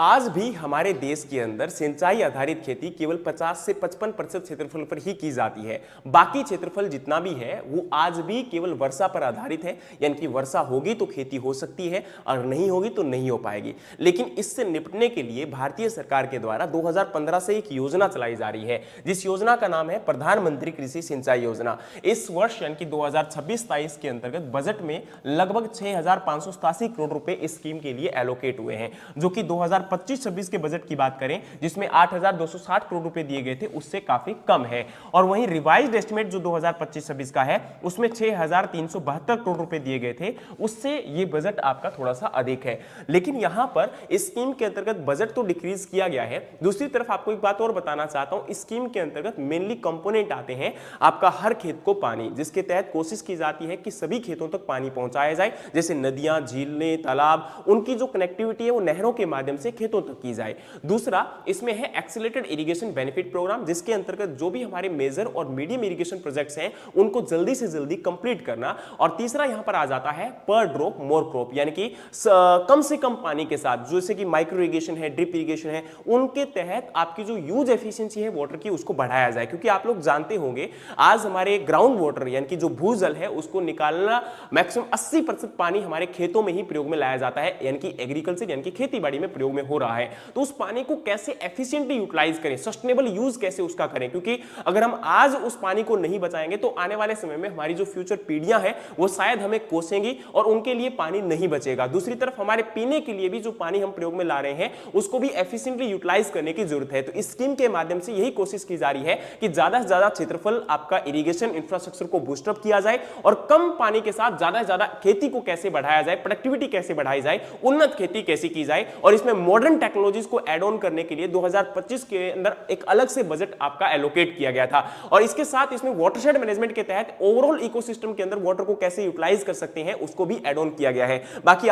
आज भी हमारे देश के अंदर सिंचाई आधारित खेती केवल 50 से 55% क्षेत्रफल पर ही की जाती है। बाकी क्षेत्रफल जितना भी है वो आज भी केवल वर्षा पर आधारित है, यानी कि वर्षा होगी तो खेती हो सकती है और नहीं होगी तो नहीं हो पाएगी। लेकिन इससे निपटने के लिए भारतीय सरकार के द्वारा 2015 से एक योजना चलाई जा रही है, जिस योजना का नाम है प्रधानमंत्री कृषि सिंचाई योजना। इस वर्ष यानी कि 2026-23 के अंतर्गत बजट में लगभग 6,587 करोड़ रुपए इस स्कीम के लिए एलोकेट हुए हैं, जो कि 2025-26 के बजट की बात करें जिसमें 8,260 करोड़ रुपए दिए गए थे उससे काफी कम है। और वहीं रिवाइज्ड एस्टिमेट जो 2025-26 का है उसमें 6,372 करोड़ रुपए दिए गए थे, उससे ये बजट आपका थोड़ा सा अधिक है। लेकिन यहां पर इस स्कीम के अंतर्गत बजट तो डिक्रीज किया गया है। दूसरी तरफ आपको एक बात और बताना चाहता हूं, इस स्कीम के अंतर्गत मेनली कंपोनेंट आते हैं आपका हर खेत को पानी, जिसके तहत कोशिश की जाती है कि सभी खेतों तक पानी पहुंचाया जाए, जैसे नदियां, झीलें, तालाब, उनकी जो कनेक्टिविटी है वो नहरों के माध्यम से खेतों तक की जाए। दूसरा इसमें है एक्सीलरेटेड इरिगेशन बेनिफिट प्रोग्राम, जिसके अंतर्गत जो भी हमारे मेजर और मीडियम इरिगेशन प्रोजेक्ट्स हैं उनको जल्दी से जल्दी कंप्लीट करना। और तीसरा यहां पर आ जाता है पर ड्रॉप मोर क्रॉप, यानी कि कम से कम पानी के साथ, जैसे कि माइक्रो इरिगेशन है, ड्रिप इरिगेशन है, उनके तहत आपकी जो यूज एफिशिएंसी है वाटर की उसको बढ़ाया जाए। क्योंकि आप लोग जानते होंगे आज हमारे ग्राउंड वाटर यानी कि जो भूजल है उसको निकालना मैक्सिमम 80% पानी हमारे खेतों में ही प्रयोग में लाया जाता है, यानी कि एग्रीकल्चर यानी कि खेती बाड़ी में प्रयोग में हो रहा है। तो उस पानी को कैसे एफिशिएंटली यूटिलाइज करें, सस्टेनेबल यूज कैसे उसका करें, क्योंकि अगर हम आज उस पानी को नहीं बचाएंगे तो आने वाले समय में हमारी जो फ्यूचर पीढ़ियां हैं वो शायद हमें कोसेंगी और उनके लिए पानी नहीं बचेगा। दूसरी तरफ हमारे पीने के लिए भी जो पानी हम प्रयोग में ला रहे हैं उसको भी एफिशिएंटली यूटिलाइज करने की जरूरत है। तो इस स्कीम के माध्यम से यही कोशिश की जा रही है कि ज्यादा से ज्यादा क्षेत्रफल आपका इरिगेशन इंफ्रास्ट्रक्चर को बूस्टअप किया जाए और कम पानी के साथ ज्यादा से ज्यादा खेती को कैसे बढ़ाया जाए, प्रोडक्टिविटी कैसे बढ़ाई जाए, उन्नत खेती कैसे की जाए। और इसमें मॉडर्न टेक्नोलॉजीज को ऐड ऑन करने के लिए 2025 के अंदर एक अलग से बजट आपका एलोकेट किया गया था। और इसके साथ इसमें वाटरशेड मैनेजमेंट के तहत ओवरऑल इकोसिस्टम के अंदर वाटर को कैसे यूटिलाइज कर सकते हैं उसको भी ऐड ऑन किया गया है। बाकी